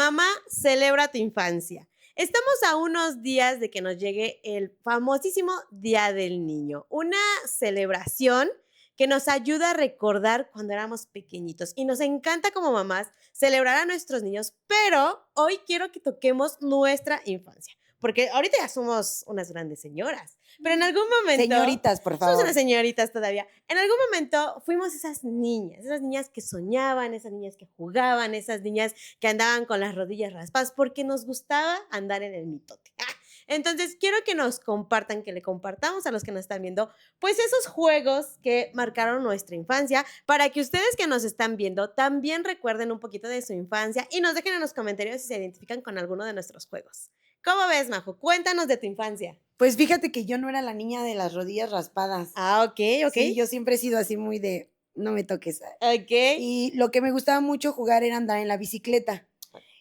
Mamá, celebra tu infancia. Estamos a unos días de que nos llegue el famosísimo Día del Niño, una celebración que nos ayuda a recordar cuando éramos pequeñitos y nos encanta como mamás celebrar a nuestros niños, pero hoy quiero que toquemos nuestra infancia, porque ahorita ya somos unas grandes señoras, pero en algún momento... Señoritas, por Somos favor. unas señoritas todavía. En algún momento fuimos esas niñas que soñaban, esas niñas que jugaban, esas niñas que andaban con las rodillas raspadas, porque nos gustaba andar en el mitote. Entonces, quiero que nos compartan, que le compartamos a los que nos están viendo, pues esos juegos que marcaron nuestra infancia, para que ustedes que nos están viendo también recuerden un poquito de su infancia y nos dejen en los comentarios si se identifican con alguno de nuestros juegos. ¿Cómo ves, Majo? Cuéntanos de tu infancia. Pues fíjate que yo no era la niña de las rodillas raspadas. Ok. Sí, yo siempre he sido así muy de, no me toques. Ok. Y lo que me gustaba mucho jugar era andar en la bicicleta.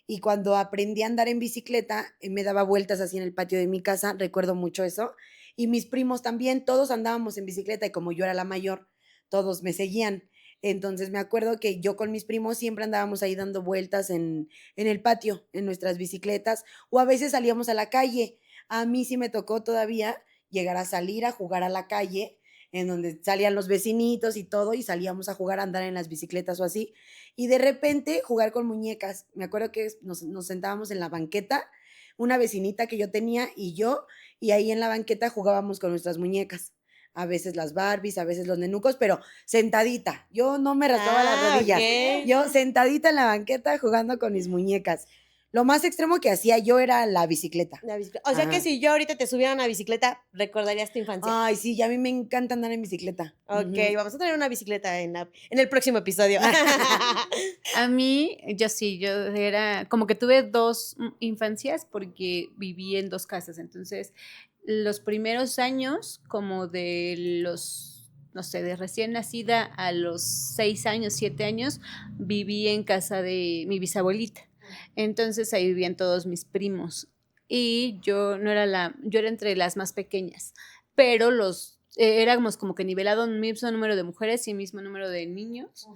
Y cuando aprendí a andar en bicicleta, me daba vueltas así en el patio de mi casa, recuerdo mucho eso. Y mis primos también, todos andábamos en bicicleta y como yo era la mayor, todos me seguían. Entonces me acuerdo que yo con mis primos siempre andábamos ahí dando vueltas en el patio, en nuestras bicicletas, o a veces salíamos a la calle. A mí sí me tocó todavía llegar a salir a jugar a la calle, en donde salían los vecinitos y todo, y salíamos a jugar, a andar en las bicicletas o así. Y de repente jugar con muñecas. Me acuerdo que nos sentábamos en la banqueta, una vecinita que yo tenía y yo, y ahí en la banqueta jugábamos con nuestras muñecas. A veces las Barbies, a veces los nenucos, pero sentadita. Yo no me raspaba las rodillas. Ok. Yo sentadita en la banqueta jugando con mis muñecas. Lo más extremo que hacía yo era la bicicleta. O sea que Ajá. si yo ahorita te subiera a una bicicleta, recordarías tu infancia. Ay, sí, y a mí me encanta andar en bicicleta. Ok, vamos a tener una bicicleta en el próximo episodio. A mí, yo era, como que tuve dos infancias porque viví en dos casas, entonces los primeros años, como de los, no sé, de recién nacida a los 6 años, 7 años, viví en casa de mi bisabuelita, entonces ahí vivían todos mis primos y yo era entre las más pequeñas, pero éramos como que nivelado mismo número de mujeres y mismo número de niños.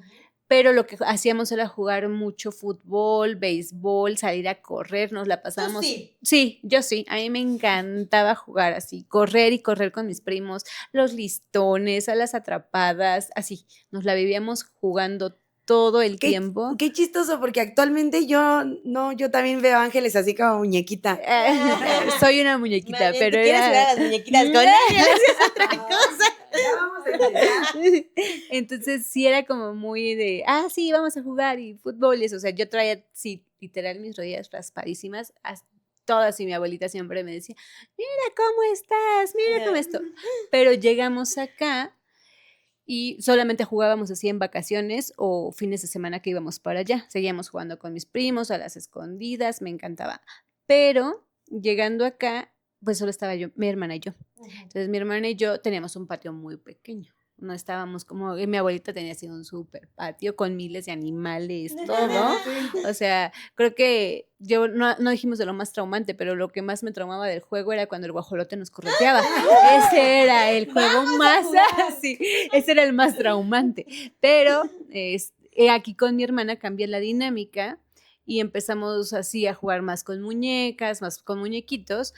Pero lo que hacíamos era jugar mucho fútbol, béisbol, salir a correr, nos la pasábamos. ¿Tú sí? Sí, yo sí. A mí me encantaba jugar así, correr y correr con mis primos, los listones, a las atrapadas, así. Nos la vivíamos jugando todo el tiempo. Qué chistoso, porque actualmente yo también veo ángeles así como muñequita. Soy una muñequita, Más bien, pero ¿tú quieres ver a las muñequitas con ángeles? Es otra cosa. Entonces sí era como muy de, sí, vamos a jugar y fútbol y eso. O sea, yo traía, sí, literal mis rodillas raspadísimas, todas, y mi abuelita siempre me decía, mira cómo estás, mira cómo esto. Pero llegamos acá y solamente jugábamos así en vacaciones o fines de semana que íbamos para allá. Seguíamos jugando con mis primos a las escondidas, me encantaba. Pero llegando acá, pues solo estaba yo, mi hermana y yo. Entonces mi hermana y yo teníamos un patio muy pequeño. No estábamos como, mi abuelita tenía así un súper patio con miles de animales, todo. O sea, creo que no dijimos de lo más traumante, pero lo que más me traumaba del juego era cuando el guajolote nos correteaba. Ese era el juego más, sí, ese era el más traumante. Pero aquí con mi hermana cambié la dinámica y empezamos así a jugar más con muñecas, más con muñequitos.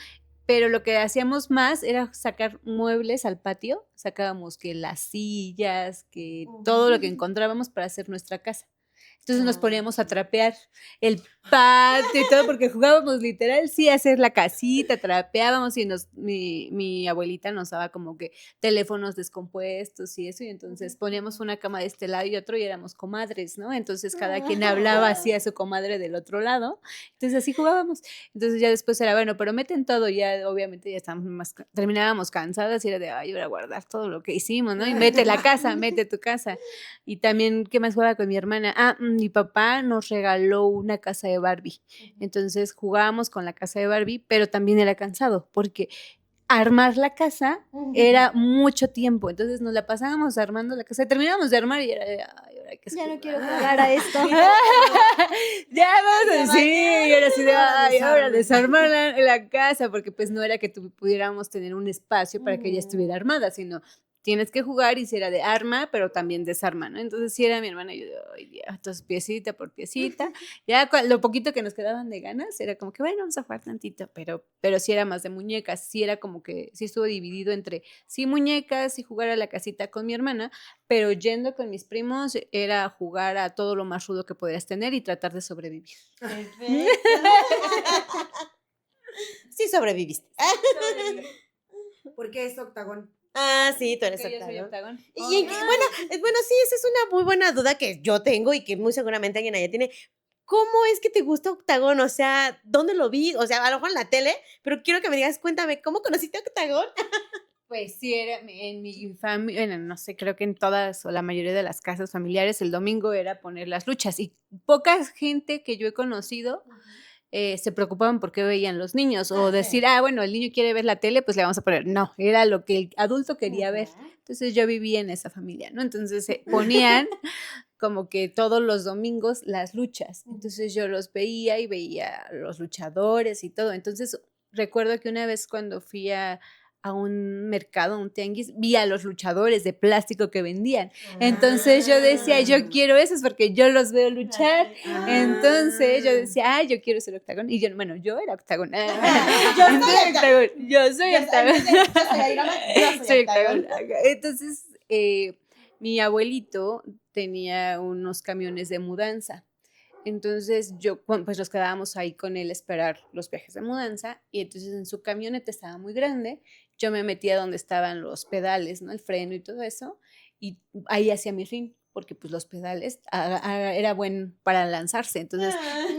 Pero lo que hacíamos más era sacar muebles al patio, sacábamos que las sillas, que todo lo que encontrábamos para hacer nuestra casa. Entonces nos poníamos a trapear el patio y todo, porque jugábamos literal, sí, a hacer la casita, trapeábamos y mi abuelita nos daba como que teléfonos descompuestos y eso, y entonces poníamos una cama de este lado y otro y éramos comadres, ¿no? Entonces cada quien hablaba así a su comadre del otro lado, entonces así jugábamos. Entonces ya después era, bueno, pero meten todo, ya obviamente ya terminábamos cansadas y era de, ahora guardar todo lo que hicimos, ¿no? Y mete tu casa. Y también, ¿qué más jugaba con mi hermana? Mi papá nos regaló una casa de Barbie. Entonces jugábamos con la casa de Barbie, pero también era cansado porque armar la casa era mucho tiempo. Entonces nos la pasábamos armando la casa. Terminábamos de armar y era de, ahora hay que Ya no jugar. quiero jugar a esto. Ya vamos así, y era así de, ahora desarmar la casa, porque pues no era que pudiéramos tener un espacio para que ella estuviera armada, sino tienes que jugar, y si era de arma, pero también desarma, ¿no? Entonces, si era mi hermana, yo, ay, Dios, entonces piecita por piecita, ya lo poquito que nos quedaban de ganas, era como que, bueno, vamos a jugar tantito, pero sí era más de muñecas, sí era como que, sí estuvo dividido entre, sí muñecas, y jugar a la casita con mi hermana, pero yendo con mis primos, era jugar a todo lo más rudo que podías tener y tratar de sobrevivir. Perfecto. Sí sobreviviste. ¿Por qué es octagón? Ah, sí, tú eres Porque yo soy octagón. octagón. Y bueno, sí, esa es una muy buena duda que yo tengo y que muy seguramente alguien allá tiene. ¿Cómo es que te gusta Octagón? O sea, ¿dónde lo vi? O sea, a lo mejor en la tele, pero quiero que me digas, cuéntame, ¿cómo conociste Octagón? Pues sí, era en mi familia, bueno, no sé, creo que en todas o la mayoría de las casas familiares el domingo era poner las luchas, y poca gente que yo he conocido se preocupaban por qué veían los niños, o decir, bueno, el niño quiere ver la tele, pues le vamos a poner. No, era lo que el adulto quería ver. Entonces yo vivía en esa familia, ¿no? Entonces ponían como que todos los domingos las luchas. Entonces yo los veía y veía los luchadores y todo. Entonces recuerdo que una vez cuando fui a un mercado, a un tianguis, vi a los luchadores de plástico que vendían. Entonces yo decía, yo quiero esos porque yo los veo luchar. Entonces yo decía, yo quiero ser octagón. Y yo, bueno, yo era octagón. Yo soy octagón. Soy octagón. Entonces, mi abuelito tenía unos camiones de mudanza. Entonces pues nos quedábamos ahí con él a esperar los viajes de mudanza, y entonces en su camioneta estaba muy grande, yo me metía donde estaban los pedales, ¿no? El freno y todo eso, y ahí hacía mi ring, porque pues los pedales era bueno para lanzarse. Entonces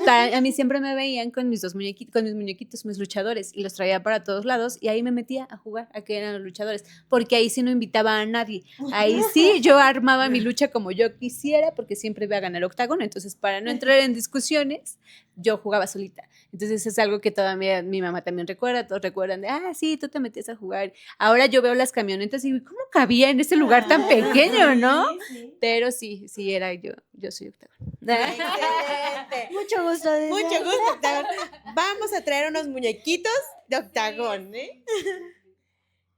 a mí siempre me veían con mis muñequitos, mis luchadores, y los traía para todos lados, y ahí me metía a jugar a que eran los luchadores, porque ahí sí no invitaba a nadie, ahí sí yo armaba mi lucha como yo quisiera, porque siempre iba a ganar octágono. Entonces, para no entrar en discusiones, yo jugaba solita. Entonces es algo que todavía mi mamá también recuerda, todos recuerdan de, sí, tú te metías a jugar. Ahora yo veo las camionetas y ¿cómo cabía en ese lugar tan pequeño, no? Sí. Pero sí era yo soy octagón. Excelente. Mucho gusto. Dice. Mucho gusto, Octagón. Vamos a traer unos muñequitos de Octagón, ¿eh?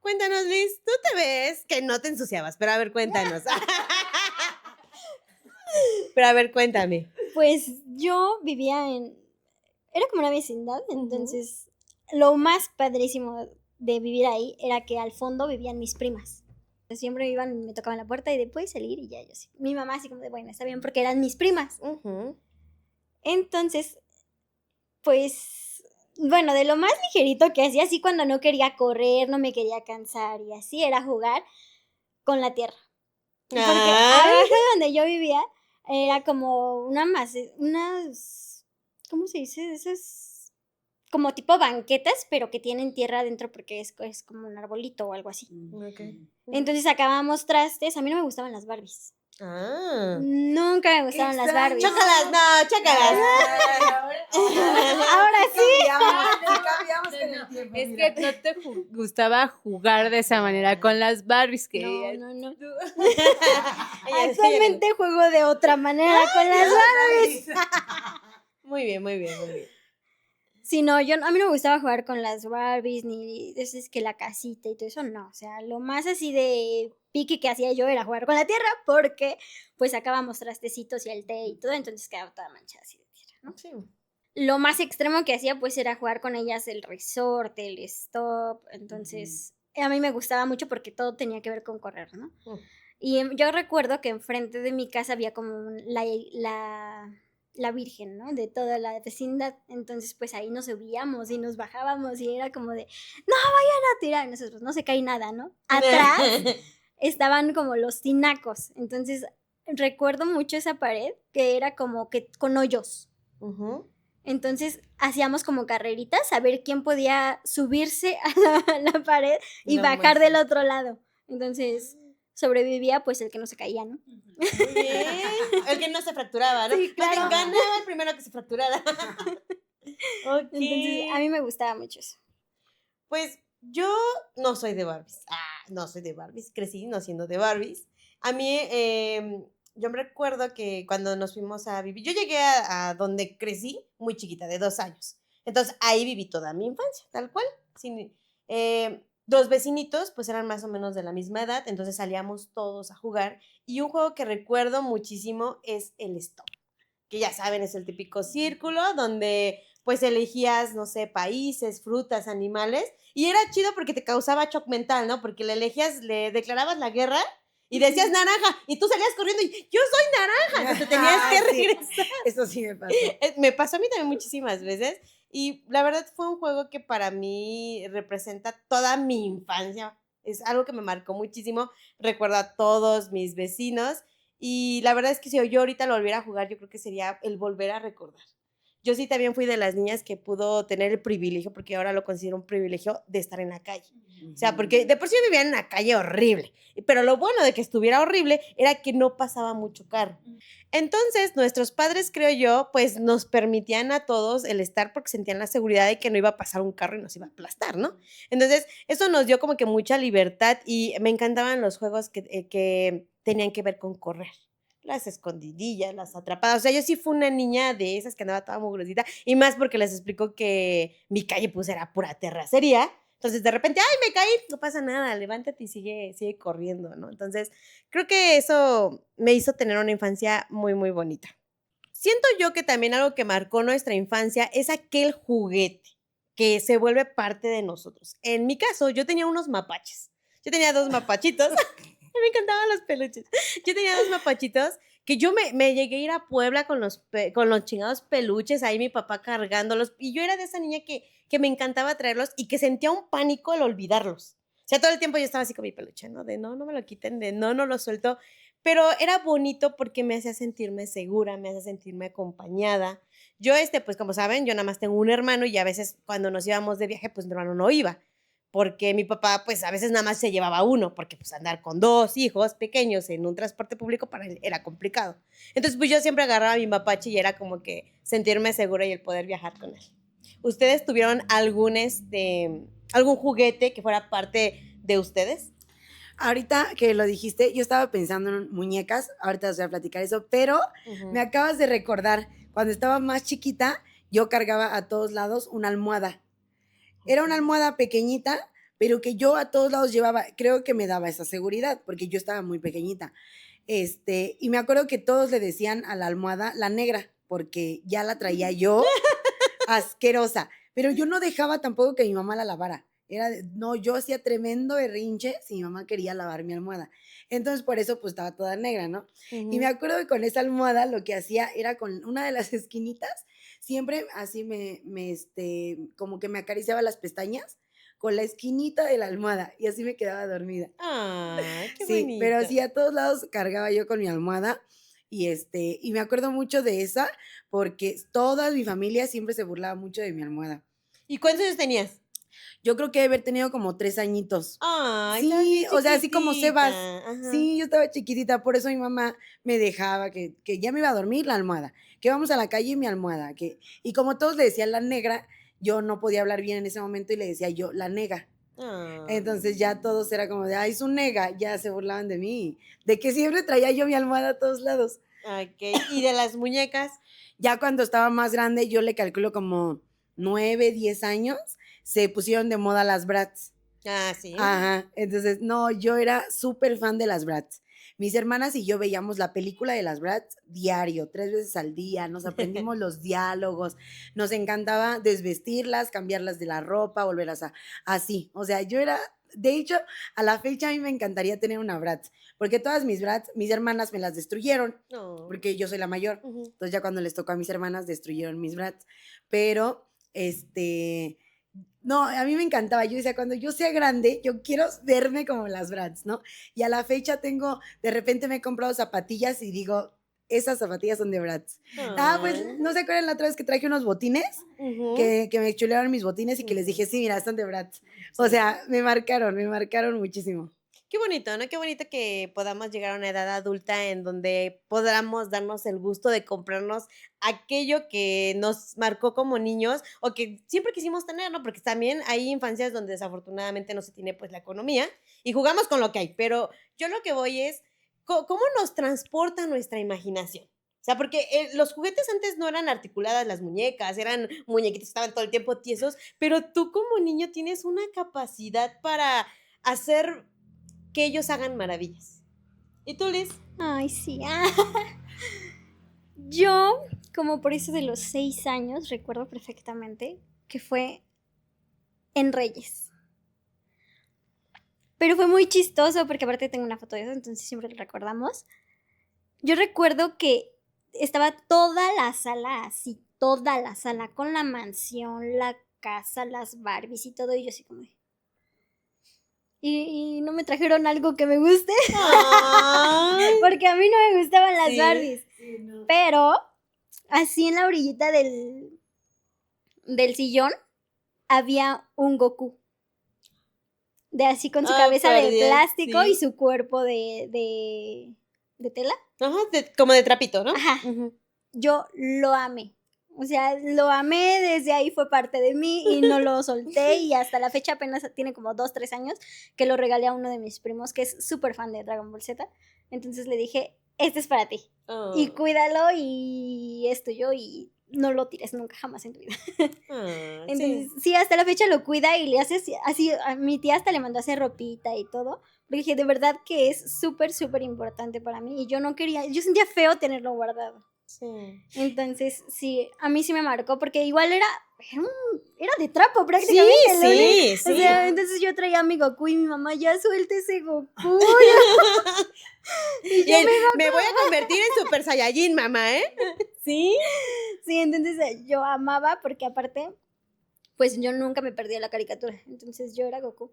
Cuéntanos, Liz, tú te ves que no te ensuciabas, pero a ver, cuéntanos. Pero a ver, cuéntame. Pues yo vivía era como una vecindad, entonces lo más padrísimo de vivir ahí era que al fondo vivían mis primas. Siempre iban, me tocaban la puerta y después salir, y ya yo sí. Mi mamá así como de, bueno, está bien, porque eran mis primas. Entonces, pues, bueno, de lo más ligerito que hacía, así cuando no quería correr, no me quería cansar y así, era jugar con la tierra. Porque abajo donde yo vivía era como unas, ¿cómo se dice? Esas como tipo banquetas, pero que tienen tierra adentro porque es como un arbolito o algo así. Entonces sacábamos trastes. A mí no me gustaban las Barbies. Nunca me gustaron las Barbies. Chócalas, no, chócalas. Ahora sí. Cambiamos con el tiempo. Es que no te gustaba jugar de esa manera con las Barbies que No. Actualmente juego de otra manera con las Barbies. Muy bien, muy bien, muy bien. Sí, no, a mí no me gustaba jugar con las Barbies, ni es que la casita y todo eso, no. O sea, lo más así de pique que hacía yo era jugar con la tierra, porque pues sacábamos trastecitos y el té y todo, entonces quedaba toda manchada así de tierra, ¿no? Sí. Lo más extremo que hacía pues era jugar con ellas el resorte, el stop, entonces a mí me gustaba mucho porque todo tenía que ver con correr, ¿no? Y yo recuerdo que enfrente de mi casa había como la Virgen, ¿no? De toda la vecindad. Entonces, pues ahí nos subíamos y nos bajábamos y era como de, no vayan a tirar. Nosotros, no se cae nada, ¿no? Atrás estaban como los tinacos. Entonces, recuerdo mucho esa pared que era como que con hoyos. Entonces, hacíamos como carreritas a ver quién podía subirse a la pared y bajar del otro lado. Entonces, sobrevivía pues el que no se caía, ¿no? Muy bien. El que no se fracturaba, ¿no? Sí, claro. Ganaba el primero que se fracturara. Entonces, a mí me gustaba mucho eso. Pues yo no soy de Barbies. No soy de Barbies. Crecí no siendo de Barbies. A mí, yo me recuerdo que cuando nos fuimos a vivir, yo llegué a donde crecí muy chiquita, de 2 años. Entonces, ahí viví toda mi infancia, tal cual. 2 vecinitos, pues eran más o menos de la misma edad, entonces salíamos todos a jugar. Y un juego que recuerdo muchísimo es el stop, que ya saben, es el típico círculo donde pues elegías, no sé, países, frutas, animales, y era chido porque te causaba shock mental, ¿no? Porque le elegías, le declarabas la guerra y decías naranja, y tú salías corriendo y yo soy naranja, entonces te tenías que Sí, regresar. eso sí me pasó. Me pasó a mí también muchísimas veces, y la verdad fue un juego que para mí representa toda mi infancia. Es algo que me marcó muchísimo. Recuerdo a todos mis vecinos, y la verdad es que si yo ahorita lo volviera a jugar, yo creo que sería el volver a recordar. Yo sí también fui de las niñas que pudo tener el privilegio, porque ahora lo considero un privilegio, de estar en la calle. O sea, porque de por sí yo vivía en una calle horrible, pero lo bueno de que estuviera horrible era que no pasaba mucho carro. Entonces, nuestros padres, creo yo, pues nos permitían a todos el estar porque sentían la seguridad de que no iba a pasar un carro y nos iba a aplastar, ¿no? Entonces, eso nos dio como que mucha libertad, y me encantaban los juegos que tenían que ver con correr. Las escondidillas, las atrapadas. O sea, yo sí fui una niña de esas que andaba toda mugrosita, y más porque les explico que mi calle pues era pura terracería. Entonces, de repente, ¡ay, me caí! No pasa nada, levántate y sigue corriendo, ¿no? Entonces, creo que eso me hizo tener una infancia muy, muy bonita. Siento yo que también algo que marcó nuestra infancia es aquel juguete que se vuelve parte de nosotros. En mi caso, yo tenía unos mapaches. Yo tenía 2 mapachitos. Me encantaban los peluches. Yo tenía 2 mapachitos que yo me llegué a ir a Puebla con los chingados peluches, ahí mi papá cargándolos, y yo era de esa niña que me encantaba traerlos y que sentía un pánico al olvidarlos. O sea, todo el tiempo yo estaba así con mi peluche, ¿no? De no me lo quiten, de no lo suelto. Pero era bonito porque me hacía sentirme segura, me hacía sentirme acompañada. Yo, pues como saben, yo nada más tengo un hermano, y a veces cuando nos íbamos de viaje, pues mi hermano no iba, porque mi papá, pues a veces nada más se llevaba uno, porque pues andar con 2 hijos pequeños en un transporte público para él era complicado. Entonces, pues yo siempre agarraba a mi mapache y era como que sentirme segura y el poder viajar con él. ¿Ustedes tuvieron algún juguete que fuera parte de ustedes? Ahorita que lo dijiste, yo estaba pensando en muñecas, ahorita os voy a platicar eso, pero me acabas de recordar, cuando estaba más chiquita, yo cargaba a todos lados una almohada. Era una almohada pequeñita, pero que yo a todos lados llevaba, creo que me daba esa seguridad, porque yo estaba muy pequeñita. Y me acuerdo que todos le decían a la almohada la negra, porque ya la traía yo asquerosa, pero yo no dejaba tampoco que mi mamá la lavara. No, yo hacía tremendo berrinche si mi mamá quería lavar mi almohada. Entonces, por eso, pues, estaba toda negra, ¿no? Y me acuerdo que con esa almohada lo que hacía era con una de las esquinitas, siempre así como que me acariciaba las pestañas con la esquinita de la almohada y así me quedaba dormida. Ay, qué Sí, pero bonito. sí, a todos lados cargaba yo con mi almohada y me acuerdo mucho de esa porque toda mi familia siempre se burlaba mucho de mi almohada. ¿Y cuántos años tenías? Yo creo que debe haber tenido como 3 añitos. Ay, estabas Sí, bien o sea, así como Sebas. chiquitita. Ajá. Sí, yo estaba chiquitita, por eso mi mamá me dejaba que ya me iba a dormir la almohada, que vamos a la calle y mi almohada, y como todos le decían la negra, yo no podía hablar bien en ese momento y le decía yo la nega. Ay. Entonces ya todos era como de, ay, su nega, ya se burlaban de mí, de que siempre traía yo mi almohada a todos lados. Ok, ¿y de las muñecas? Ya cuando estaba más grande, yo le calculo como 9, 10 años, se pusieron de moda las Bratz. Ah, sí. Ajá, entonces, no, yo era súper fan de las Bratz. Mis hermanas y yo veíamos la película de las Bratz diario, 3 veces al día, nos aprendimos los diálogos, nos encantaba desvestirlas, cambiarlas de la ropa, volverlas así. O sea, yo era, de hecho, a la fecha a mí me encantaría tener una Bratz, porque todas mis Bratz, mis hermanas me las destruyeron, No. porque yo soy la mayor. Ujú. Entonces ya cuando les tocó a mis hermanas, destruyeron mis Bratz. Pero, no, a mí me encantaba. Yo decía, cuando yo sea grande, yo quiero verme como las Bratz, ¿no? Y a la fecha de repente me he comprado zapatillas y digo, esas zapatillas son de Bratz. Pues, Ay. ¿no se acuerdan la otra vez que traje unos botines? Ujú. Que me chulearon mis botines y que les dije, sí, mira, son de Bratz. O Sí. sea, me marcaron muchísimo. Qué bonito, ¿no? Qué bonito que podamos llegar a una edad adulta en donde podamos darnos el gusto de comprarnos aquello que nos marcó como niños o que siempre quisimos tener, ¿no? Porque también hay infancias donde desafortunadamente no se tiene pues la economía y jugamos con lo que hay, pero yo lo que voy es, ¿cómo nos transporta nuestra imaginación? O sea, porque los juguetes antes no eran articuladas las muñecas, eran muñequitos que estaban todo el tiempo tiesos, pero tú como niño tienes una capacidad para hacer que ellos hagan maravillas. ¿Y tú, Liz? Ay, sí. Yo, como por eso de los 6 años, recuerdo perfectamente que fue en Reyes. Pero fue muy chistoso porque aparte tengo una foto de eso, entonces siempre lo recordamos. Yo recuerdo que estaba toda la sala así, toda la sala con la mansión, la casa, las Barbies y todo, y yo así como de, y no me trajeron algo que me guste, Ay, porque a mí no me gustaban las Sí. Barbies. Pero así en la orillita del sillón había un Goku. De así con su cabeza por de Dios, plástico sí. y su cuerpo de tela. Ajá, como de trapito, ¿no? Ajá. Ujú. Yo lo amé. O sea, lo amé, desde ahí fue parte de mí y no lo solté y hasta la fecha apenas tiene como 2, 3 años que lo regalé a uno de mis primos que es súper fan de Dragon Ball Z. Entonces le dije, este es para ti y Oh. cuídalo y es tuyo y no lo tires nunca jamás en tu vida. Ah, Entonces, sí. sí, hasta la fecha lo cuida y le hace así, a mi tía hasta le mandó a hacer ropita y todo. Porque dije, de verdad que es súper, súper importante para mí y yo no quería, yo sentía feo tenerlo guardado. Sí. Entonces, sí, a mí sí me marcó porque igual era de trapo prácticamente. Sí, lo único- sí, O sí. sea, entonces yo traía a mi Goku y mi mamá, ya suelte ese Goku. Y él, me voy a convertir en Super Saiyajin, mamá, ¿eh? Sí. Sí, entonces yo amaba porque aparte, pues yo nunca me perdía la caricatura. Entonces yo era Goku.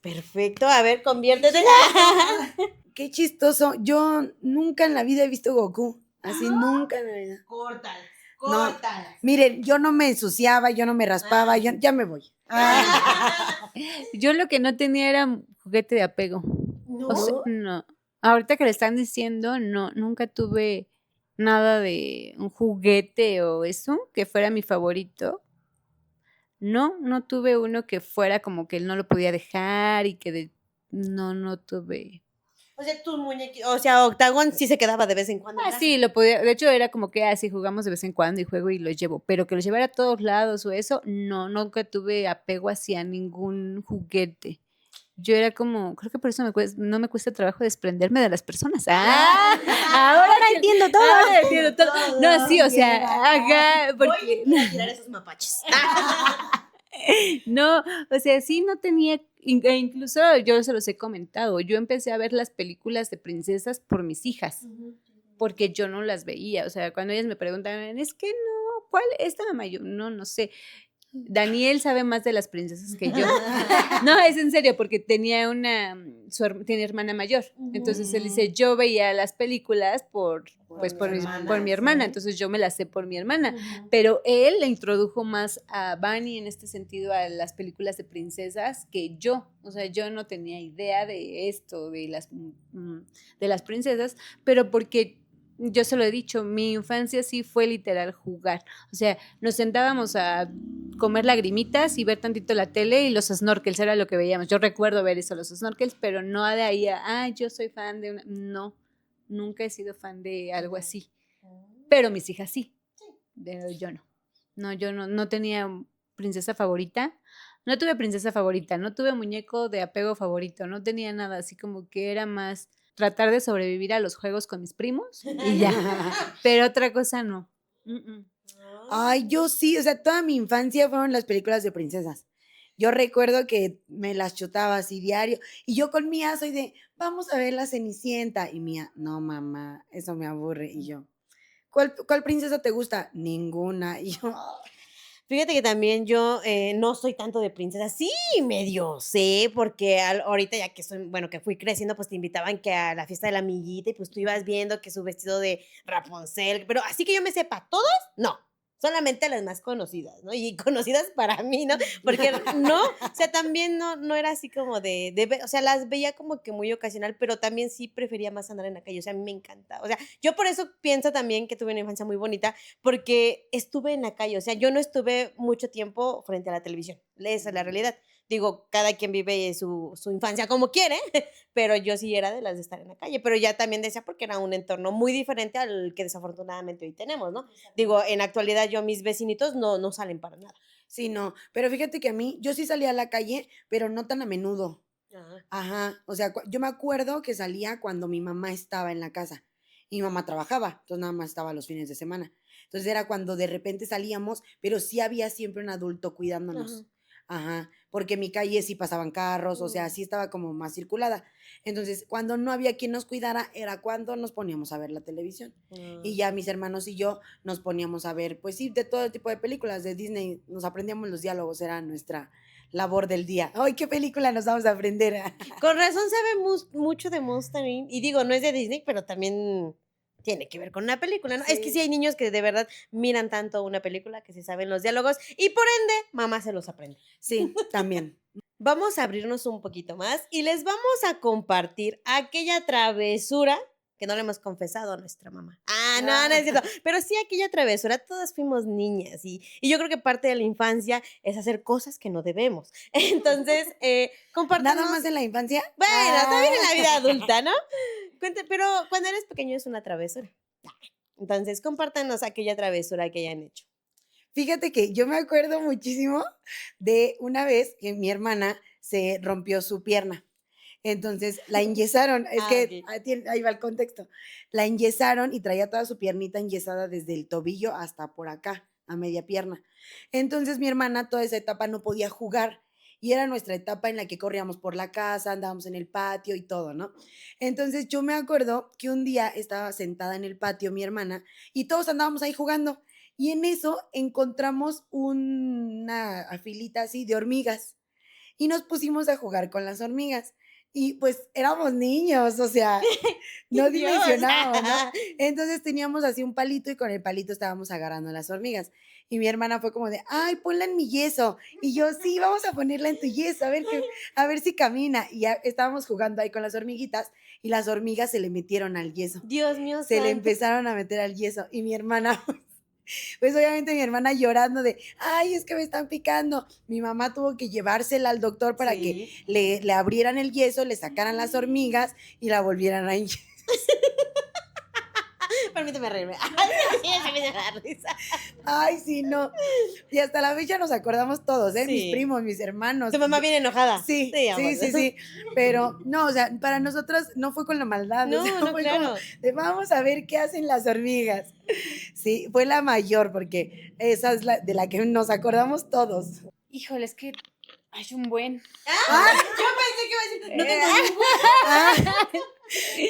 Perfecto, a ver, conviértete. Qué chistoso. Yo nunca en la vida he visto Goku. Así, nunca en la vida. Córtala, No. Miren, yo no me ensuciaba, yo no me raspaba, yo ya me voy. Yo lo que no tenía era un juguete de apego. No. O sea, no. Ahorita que le están diciendo, no, nunca tuve nada de un juguete o eso que fuera mi favorito. No tuve uno que fuera como que no lo podía dejar y que no tuve. O sea, tus muñequitos, o sea, Octagon sí se quedaba de vez en cuando. en casa. Sí, lo podía, de hecho era como que así jugamos de vez en cuando y juego y los llevo, pero que los llevara a todos lados o eso, no, nunca tuve apego hacia ningún juguete. Yo era como, creo que por eso no me cuesta trabajo desprenderme de las personas. Ahora entiendo todo. Ahora entiendo todo. No, sí, o sea, ajá, porque Voy a tirar esos mapaches. no, o sea, sí no tenía, incluso yo se los he comentado, yo empecé a ver las películas de princesas por mis hijas, porque yo no las veía, o sea, cuando ellas me preguntaban, es que no, ¿cuál? Esta mamá, yo no sé. Daniel sabe más de las princesas que yo. No, es en serio, porque tenía tiene hermana mayor. Entonces él dice, yo veía las películas por mi hermana, entonces yo me las sé por mi hermana. Pero él le introdujo más a Bunny en este sentido a las películas de princesas que yo. O sea, yo no tenía idea de esto, de las princesas, pero porque yo se lo he dicho, mi infancia sí fue literal jugar. O sea, nos sentábamos a comer lagrimitas y ver tantito la tele y los snorkels era lo que veíamos. Yo recuerdo ver eso, los snorkels, pero no de ahí yo soy fan de una. No, nunca he sido fan de algo así. Pero mis hijas sí, pero yo no. No, yo no tenía princesa favorita. No tuve princesa favorita, no tuve muñeco de apego favorito, no tenía nada, así como que era más tratar de sobrevivir a los juegos con mis primos y ya. Pero otra cosa no. Ay, yo sí, o sea, toda mi infancia fueron las películas de princesas. Yo recuerdo que me las chutaba así diario. Y yo con Mía soy de, vamos a ver la Cenicienta. Y Mía, no, mamá, eso me aburre. Y yo, ¿cuál princesa te gusta? Ninguna. Y yo, Fíjate que también yo no soy tanto de princesa. Sí, medio sé, porque ahorita ya que soy, bueno, que fui creciendo, pues te invitaban que a la fiesta de la amiguita y pues tú ibas viendo que su vestido de Rapunzel, pero así que yo me sepa, ¿todas? No. Solamente las más conocidas, ¿no? Y conocidas para mí, ¿no? Porque no, o sea, también no era así como de ver, o sea, las veía como que muy ocasional, pero también sí prefería más andar en la calle, o sea, a mí me encanta. O sea, yo por eso pienso también que tuve una infancia muy bonita, porque estuve en la calle, o sea, yo no estuve mucho tiempo frente a la televisión, esa es la realidad. Digo, cada quien vive su infancia como quiere, pero yo sí era de las de estar en la calle, pero ya también decía porque era un entorno muy diferente al que desafortunadamente hoy tenemos, ¿no? Digo, en la actualidad yo, mis vecinitos no salen para nada. Sí, no, pero fíjate que a mí, yo sí salía a la calle, pero no tan a menudo. Ajá, o sea, yo me acuerdo que salía cuando mi mamá estaba en la casa. Y mi mamá trabajaba, entonces nada más estaba los fines de semana. Entonces era cuando de repente salíamos, pero sí había siempre un adulto cuidándonos. Ajá, porque en mi calle sí pasaban carros, o sea, sí estaba como más circulada. Entonces, cuando no había quien nos cuidara, era cuando nos poníamos a ver la televisión. Y ya mis hermanos y yo nos poníamos a ver, pues sí, de todo tipo de películas de Disney, nos aprendíamos los diálogos, era nuestra labor del día. ¡Ay, qué película nos vamos a aprender! Con razón sabe mucho de Monster Inc. Y digo, no es de Disney, pero también tiene que ver con una película, ¿no? Es que Sí. sí hay niños que de verdad miran tanto una película que se saben los diálogos y por ende, mamá se los aprende. Sí, también. Vamos a abrirnos un poquito más y les vamos a compartir aquella travesura que no le hemos confesado a nuestra mamá. No es cierto. Pero sí aquella travesura, todas fuimos niñas y yo creo que parte de la infancia es hacer cosas que no debemos. Entonces, compartimos. ¿Nada más en la infancia? Bueno, también en la vida adulta, ¿no? Pero cuando eres pequeño es una travesura. Entonces, compártanos aquella travesura que hayan hecho. Fíjate que yo me acuerdo muchísimo de una vez que mi hermana se rompió su pierna. Entonces la enyesaron, es que ahí va el contexto. La enyesaron y traía toda su piernita enyesada desde el tobillo hasta por acá, a media pierna. Entonces mi hermana toda esa etapa no podía jugar y era nuestra etapa en la que corríamos por la casa, andábamos en el patio y todo, ¿no? Entonces yo me acuerdo que un día estaba sentada en el patio mi hermana y todos andábamos ahí jugando y en eso encontramos una filita así de hormigas y nos pusimos a jugar con las hormigas. Y pues éramos niños, o sea, no Dios. dimensionábamos, ¿no? Entonces teníamos así un palito y con el palito estábamos agarrando las hormigas. Y mi hermana fue como de, ay, ponla en mi yeso. Y yo, sí, vamos a ponerla en tu yeso, a ver si camina. Y ya estábamos jugando ahí con las hormiguitas y las hormigas se le metieron al yeso. Dios mío, Se le santo. empezaron a meter al yeso. Y mi hermana, pues obviamente mi hermana llorando de, ay, es que me están picando. Mi mamá tuvo que llevársela al doctor para que le abrieran el yeso, le sacaran las hormigas y la volvieran a inyectar. Permíteme reírme. Ay, sí, me da risa. Ay, sí, no. Y hasta la fecha nos acordamos todos, ¿eh? Sí. Mis primos, mis hermanos. Tu mamá viene enojada. Sí, amor. sí. Pero no, o sea, para nosotros no fue con la maldad. No, o sea, no, fue claro. como de, vamos a ver qué hacen las hormigas. Sí, fue la mayor, porque esa es la de la que nos acordamos todos. Híjole, es que hay un buen. Yo pensé que iba a decir, no tengo ningún.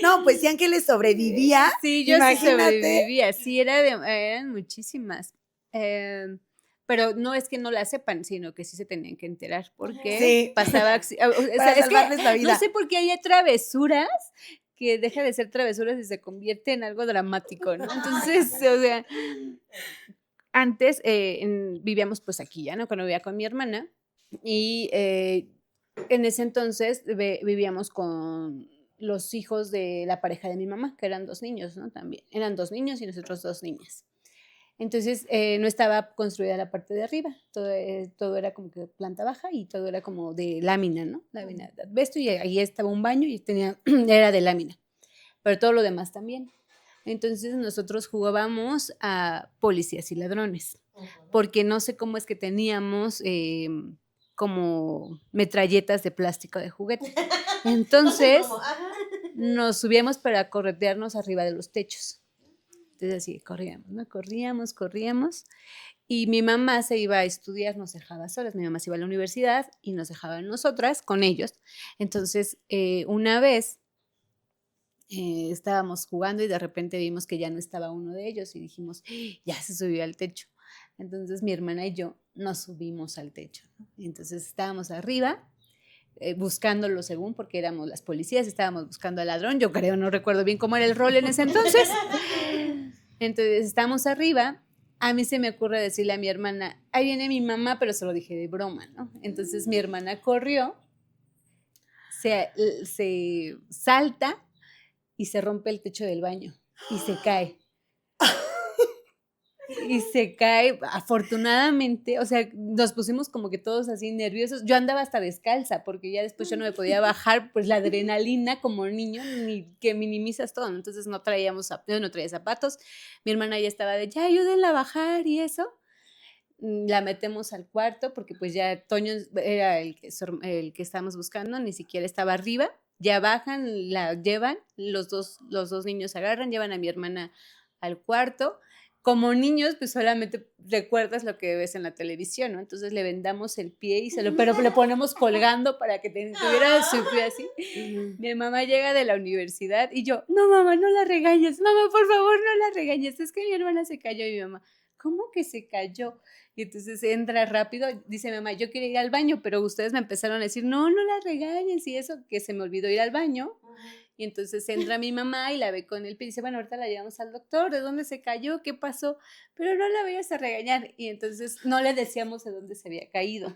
No, pues si Ángeles sobrevivía. Sí, yo sí imagínate. sobrevivía. Sí, eran muchísimas. Pero no es que no la sepan, sino que sí se tenían que enterar porque Sí. pasaba. O sea, Para es que salvarles la vida. no sé por qué hay travesuras que deja de ser travesuras y se convierte en algo dramático, ¿no? Entonces, o sea, antes vivíamos pues aquí ya, ¿no? Cuando vivía con mi hermana y en ese entonces vivíamos con los hijos de la pareja de mi mamá, que eran 2 niños, ¿no? También. Eran 2 niños y nosotros 2 niñas. Entonces, no estaba construida la parte de arriba, todo era como que planta baja y todo era como de lámina, ¿no? Lámina de asbesto y ahí estaba un baño y era de lámina, pero todo lo demás también. Entonces, nosotros jugábamos a policías y ladrones, porque no sé cómo es que teníamos como metralletas de plástico de juguete. Entonces, nos subíamos para corretearnos arriba de los techos. Entonces así corríamos, ¿no? Corríamos. Y mi mamá se iba a estudiar, nos dejaba solas. Mi mamá se iba a la universidad y nos dejaba nosotras con ellos. Entonces, una vez estábamos jugando y de repente vimos que ya no estaba uno de ellos y dijimos, ya se subió al techo. Entonces mi hermana y yo nos subimos al techo, ¿no? Y entonces estábamos arriba buscándolo según, porque éramos las policías, estábamos buscando al ladrón, yo creo, no recuerdo bien cómo era el rol en ese entonces. Entonces estamos arriba, a mí se me ocurre decirle a mi hermana, ahí viene mi mamá, pero se lo dije de broma, ¿no? Entonces mi hermana corrió, se salta y se rompe el techo del baño y se cae. y se cae, afortunadamente, o sea, nos pusimos como que todos así nerviosos. Yo andaba hasta descalza porque ya después yo no me podía bajar, pues la adrenalina como niño, ni que minimizas todo, ¿no? Entonces yo no traía zapatos, mi hermana ya estaba de, ya ayúdenla a bajar y eso. La metemos al cuarto porque pues ya Toño era el que estábamos buscando, ni siquiera estaba arriba. Ya bajan, la llevan, los dos niños se agarran, llevan a mi hermana al cuarto. Como niños, pues solamente recuerdas lo que ves en la televisión, ¿no? Entonces le vendamos el pie pero le ponemos colgando para que tuviera su pie así. Mi mamá llega de la universidad y yo, no, mamá, no la regañes, mamá, por favor, no la regañes, es que mi hermana se cayó. Y mi mamá, ¿cómo que se cayó? Y entonces entra rápido, dice mi mamá, yo quiero ir al baño, pero ustedes me empezaron a decir, no la regañes y eso, que se me olvidó ir al baño. Y entonces entra mi mamá y la ve con el pie y dice, bueno, ahorita la llevamos al doctor, ¿de dónde se cayó? ¿Qué pasó? Pero no la vayas a regañar. Y entonces no le decíamos de dónde se había caído.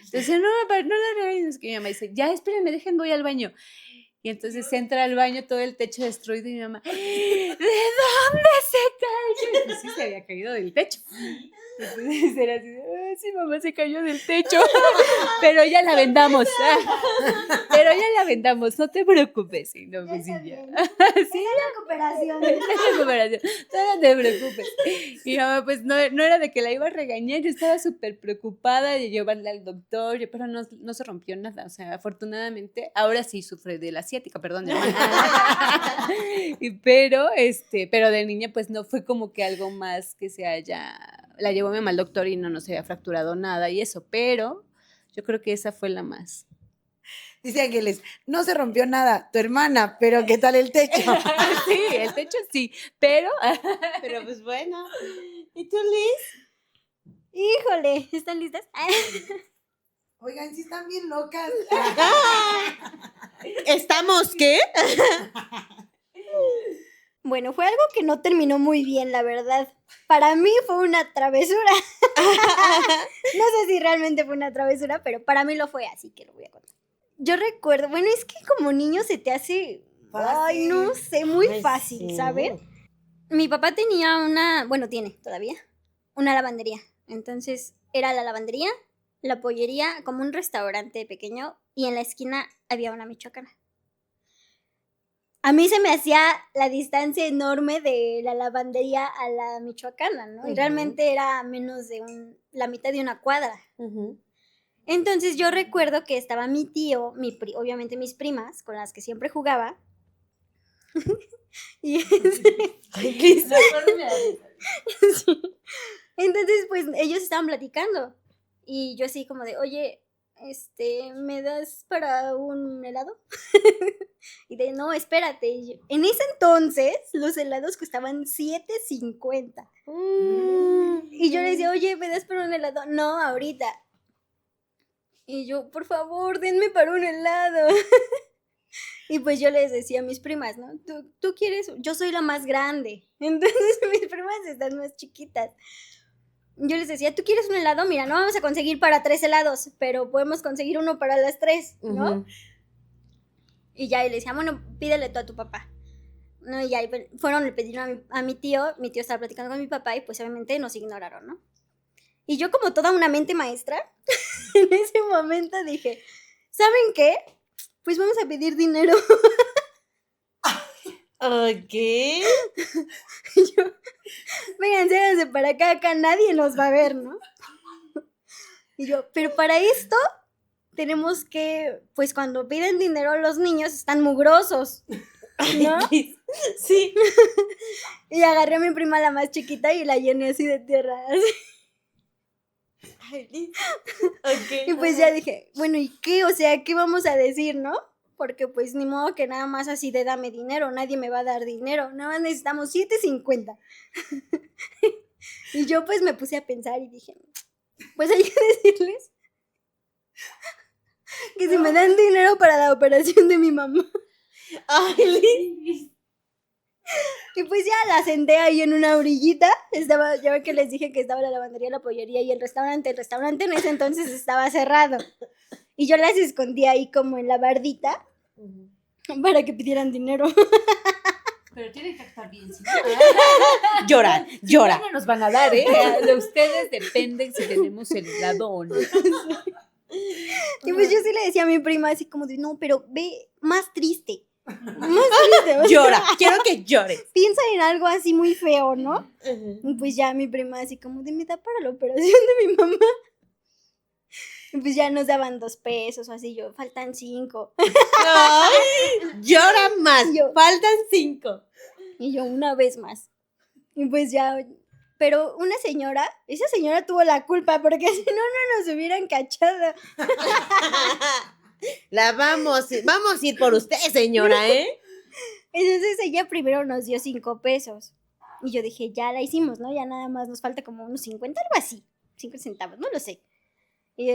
Entonces, no la regañes. Que mi mamá dice, ya, espérenme, voy al baño. Y entonces entra al baño, todo el techo destruido y mi mamá, ¿de dónde se cayó? Y pues sí, se había caído del techo. Entonces era así, sí, mamá se cayó del techo, pero ya la vendamos, no te preocupes. Y no, pues sí, ya. Sí, recuperación. recuperación, no te preocupes. Y mi mamá, pues no era de que la iba a regañar, yo estaba súper preocupada de llevarla al doctor, pero no se rompió nada, o sea, afortunadamente, ahora sí sufre de la ciática, perdón, hermana. pero de niña, pues no fue como que algo más que la llevó mi mamá al doctor y no se había fracturado nada y eso, pero yo creo que esa fue la más. Dice Ángeles, no se rompió nada, tu hermana, pero ¿qué tal el techo? Sí, el techo sí, pero pues bueno. ¿Y tú, Liz? Híjole, ¿están listas? Oigan, sí están bien locas. ¿Estamos qué? Bueno, fue algo que no terminó muy bien, la verdad. Para mí fue una travesura. No sé si realmente fue una travesura, pero para mí lo fue, así que lo voy a contar. Yo recuerdo, bueno, es que como niño se te hace, ay, no sé, muy fácil, sí. ¿saben? Mi papá tenía tiene todavía, una lavandería. Entonces, era la lavandería, la pollería, como un restaurante pequeño, y en la esquina había una michoacana. A mí se me hacía la distancia enorme de la lavandería a la michoacana, ¿no? Y realmente era menos de la mitad de una cuadra. Entonces yo recuerdo que estaba mi tío, obviamente mis primas, con las que siempre jugaba. Y entonces, pues, ellos estaban platicando. Y yo así como de, oye, ¿me das para un helado? Y de, no, espérate. En ese entonces, los helados costaban $7.50. Y yo le decía, oye, ¿me das para un helado? No, ahorita. Y yo, por favor, denme para un helado. Y pues yo les decía a mis primas, ¿no? ¿Tú quieres? Yo soy la más grande. Entonces mis primas están más chiquitas. Yo les decía, ¿tú quieres un helado? Mira, no vamos a conseguir para 3 helados, pero podemos conseguir uno para las 3, ¿no? Y ya, y le decía, bueno, pídele tú a tu papá. No, y ya le pidieron a mi tío estaba platicando con mi papá y pues obviamente nos ignoraron, ¿no? Y yo como toda una mente maestra, en ese momento dije, ¿saben qué? Pues vamos a pedir dinero. Ok. Y yo, vénganse para acá nadie nos va a ver, ¿no? Y yo, pero para esto tenemos que, pues cuando piden dinero los niños están mugrosos, ¿no? Sí. Y agarré a mi prima la más chiquita y la llené así de tierra. Ay, okay. Y pues ya dije, bueno, ¿y qué? O sea, ¿qué vamos a decir, no? Porque pues ni modo que nada más así de dame dinero, nadie me va a dar dinero, nada más necesitamos $7.50. Y yo pues me puse a pensar y dije, pues hay que decirles que si me dan dinero para la operación de mi mamá. Ay, Y pues ya la senté ahí en una orillita, ya ve que les dije que estaba la lavandería, la pollería y el restaurante en ese entonces estaba cerrado. Y yo las escondí ahí como en la bardita para que pidieran dinero. Pero tienen que actuar bien. ¿Sí? Llora, llora. No nos van a dar, ¿eh? De ustedes dependen si tenemos el helado o no. Y pues yo sí le decía a mi prima así como de, no, pero ve más triste. Más triste. O sea, Llora, quiero que llores. piensa en algo así muy feo, ¿no? Ujú. Y pues ya mi prima así como de, me da para la operación de mi mamá. Y pues ya nos daban 2 pesos o así, yo, faltan 5. Ay, llora más. Yo- Faltan 5. Y yo, una vez más. Y pues ya, pero una señora, esa señora tuvo la culpa porque si no, no nos hubieran cachado. Vamos a ir por usted, señora, ¿eh? Entonces ella primero nos dio 5 pesos. Y yo dije, ya la hicimos, ¿no? Ya nada más nos falta como unos 50, algo así. 5 centavos, no lo sé. Y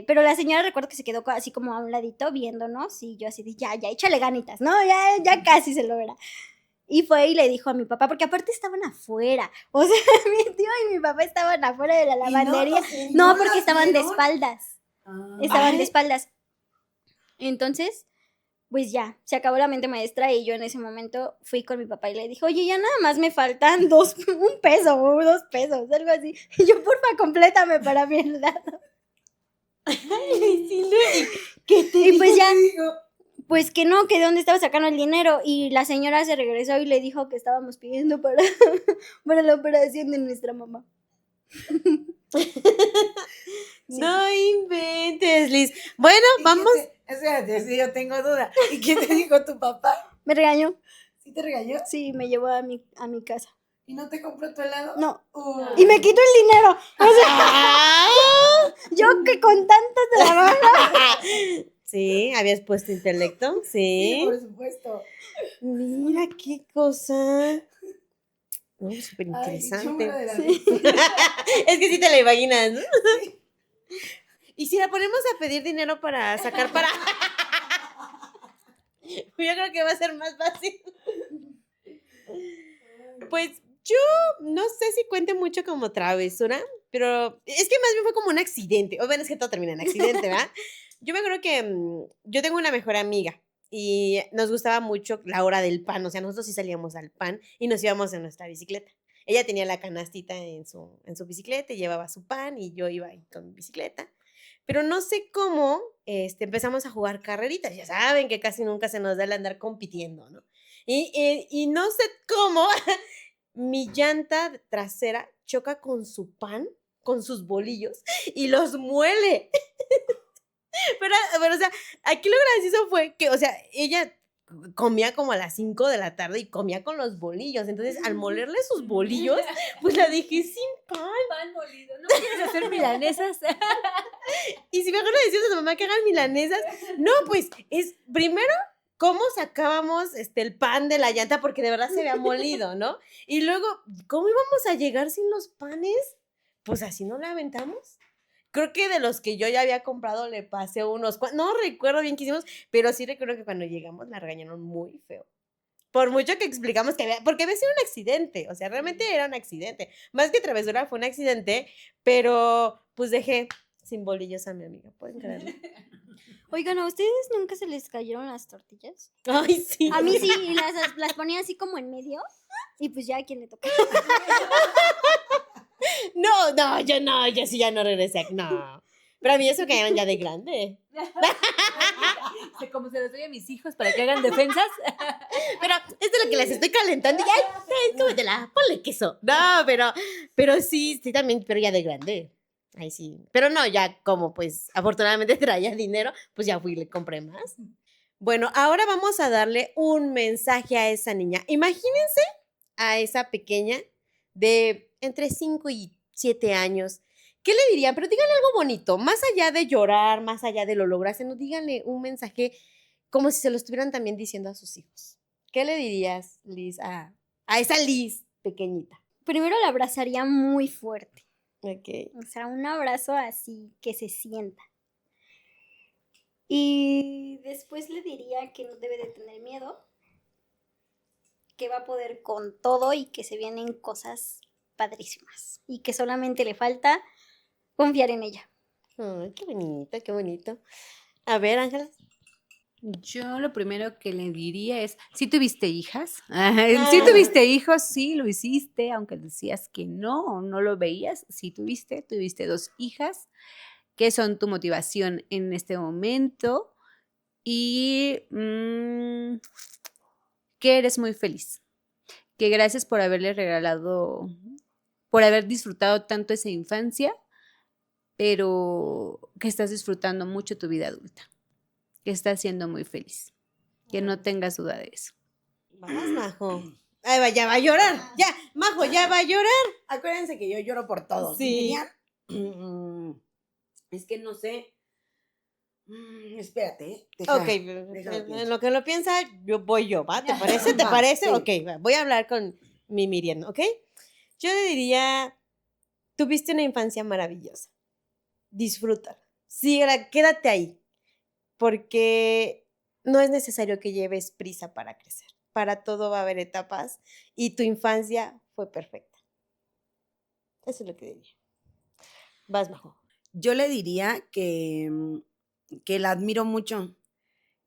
pero la señora recuerdo que se quedó así como a un ladito viéndonos y yo así de, ya, échale ganitas, ¿no? Ya casi se logra. Y fue y le dijo a mi papá, porque aparte estaban afuera. O sea, mi tío y mi papá estaban afuera de la lavandería. No, porque estaban de espaldas. Estaban de espaldas. Entonces, pues ya, se acabó la mente maestra y yo en ese momento fui con mi papá y le dije, oye, ya nada más me faltan 1 peso o 2 pesos, algo así. Y yo, porfa, complétame para mi helado. ¿Qué te Y pues dijo? ya, pues que no, que de dónde estaba sacando el dinero. Y la señora se regresó y le dijo que estábamos pidiendo para, para la operación de nuestra mamá. No inventes, Liz. Bueno, vamos. Espérate, sí, yo tengo duda. ¿Y qué te dijo tu papá? ¿Me regañó? ¿Sí te regañó? Sí, me llevó a mi casa. ¿Y no te compró tu helado? No. Uy. Y me quitó el dinero. O sea, Ah. yo que con tanto trabajo. Sí, habías puesto intelecto. Sí, Sí. por supuesto. Mira qué cosa. No, súper Ay, interesante. chúmara de la Sí. risa. Es que sí te la imaginas, ¿no? Y si la ponemos a pedir dinero para sacar para. Yo creo que va a ser más fácil. Pues yo no sé si cuente mucho como travesura, pero es que más bien fue como un accidente. O bueno, es que todo termina en accidente, ¿verdad? Yo me acuerdo que yo tengo una mejor amiga y nos gustaba mucho la hora del pan. O sea, nosotros sí salíamos al pan y nos íbamos en nuestra bicicleta. Ella tenía la canastita en su bicicleta y llevaba su pan y yo iba ahí con mi bicicleta. Pero no sé cómo empezamos a jugar carreritas. Ya saben que casi nunca se nos da el andar compitiendo, ¿no? Y no sé cómo mi llanta trasera choca con su pan, con sus bolillos, y los muele. Pero, o sea, aquí lo gracioso fue que, o sea, ella comía como a las 5 de la tarde y comía con los bolillos. Entonces, al molerle sus bolillos, pues la dejé sin pan. Pan molido. ¿No quieres hacer milanesas? Y si me acuerdo decir a su mamá que hagan milanesas, no, pues es primero cómo sacábamos el pan de la llanta porque de verdad se había molido, ¿no? Y luego, ¿cómo íbamos a llegar sin los panes? Pues así no la aventamos. Creo que de los que yo ya había comprado le pasé unos, no recuerdo bien qué hicimos, pero sí recuerdo que cuando llegamos la regañaron muy feo. Por mucho que explicamos que porque había sido un accidente, o sea, realmente era un accidente. Más que travesura, fue un accidente, pero pues dejé sin bolillos a mi amiga, ¿pueden creerlo? Oigan, ¿a ustedes nunca se les cayeron las tortillas? Ay, sí. A mí sí, y las ponía así como en medio. Y pues ya a quien le toca. No, yo sí ya no regresé, no. Pero a mí eso cayeron ya de grande. Como se los doy a mis hijos para que hagan defensas. Pero esto es lo que les estoy calentando. Ya, cómetela, ponle queso. No, pero sí, también, pero ya de grande. Ahí sí. Pero no, ya como pues afortunadamente traía dinero, pues ya fui y le compré más. Bueno, ahora vamos a darle un mensaje a esa niña. Imagínense a esa pequeña de entre 5 y 7 años. ¿Qué le dirían? Pero díganle algo bonito, más allá de llorar, más allá de lo lograste, no díganle un mensaje como si se lo estuvieran también diciendo a sus hijos. ¿Qué le dirías, Liz, a esa Liz pequeñita? Primero la abrazaría muy fuerte. Ok. O sea, un abrazo así que se sienta. Y después le diría que no debe de tener miedo, que va a poder con todo y que se vienen cosas padrísimas. Y que solamente le falta confiar en ella. Ay, qué bonito, qué bonito. A ver, Ángela. Yo lo primero que le diría es, ¿sí tuviste hijas? ¿Sí tuviste hijos? Sí, lo hiciste, aunque decías que no o no lo veías. Sí tuviste 2 hijas. ¿Qué son tu motivación en este momento? Y que eres muy feliz. Que gracias por haberle regalado, por haber disfrutado tanto esa infancia, pero que estás disfrutando mucho tu vida adulta. Que estás siendo muy feliz. Que no tengas duda de eso. Vas, Majo. Ay, va, ya va a llorar. Ya, Majo, ya va a llorar. Acuérdense que yo lloro por todo. Sí. Si querían- es que no sé. Espérate, Ok, déjalo en lo que lo piensa, voy yo, ¿va? ¿Te parece? ¿Te Va, parece? sí. Ok, va, voy a hablar con mi Miriam, ¿ok? Yo le diría, tuviste una infancia maravillosa. Disfruta. Síguela, quédate ahí. Porque no es necesario que lleves prisa para crecer. Para todo va a haber etapas y tu infancia fue perfecta. Eso es lo que diría. Vas, Majo. Yo le diría que la admiro mucho,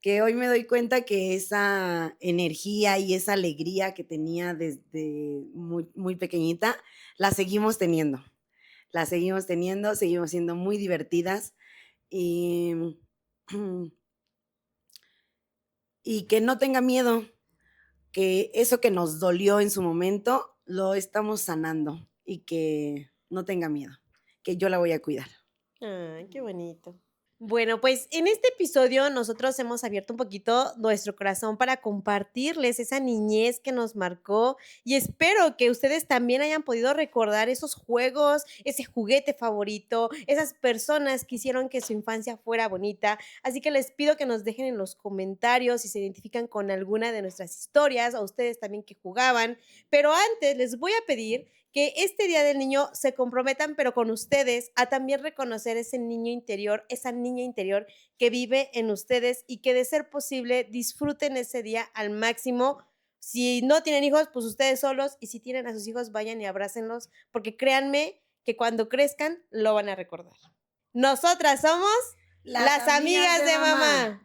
que hoy me doy cuenta que esa energía y esa alegría que tenía desde muy, muy pequeñita, la seguimos teniendo. La seguimos teniendo, seguimos siendo muy divertidas y, y que no tenga miedo, que eso que nos dolió en su momento lo estamos sanando y que no tenga miedo, que yo la voy a cuidar. Ay, qué bonito. Bueno, pues en este episodio nosotros hemos abierto un poquito nuestro corazón para compartirles esa niñez que nos marcó y espero que ustedes también hayan podido recordar esos juegos, ese juguete favorito, esas personas que hicieron que su infancia fuera bonita. Así que les pido que nos dejen en los comentarios si se identifican con alguna de nuestras historias o ustedes también que jugaban. Pero antes les voy a pedir que este Día del Niño se comprometan, pero con ustedes, a también reconocer ese niño interior, esa niña interior que vive en ustedes y que de ser posible disfruten ese día al máximo. Si no tienen hijos, pues ustedes solos, y si tienen a sus hijos, vayan y abrácenlos, porque créanme que cuando crezcan lo van a recordar. Nosotras somos las amigas de mamá.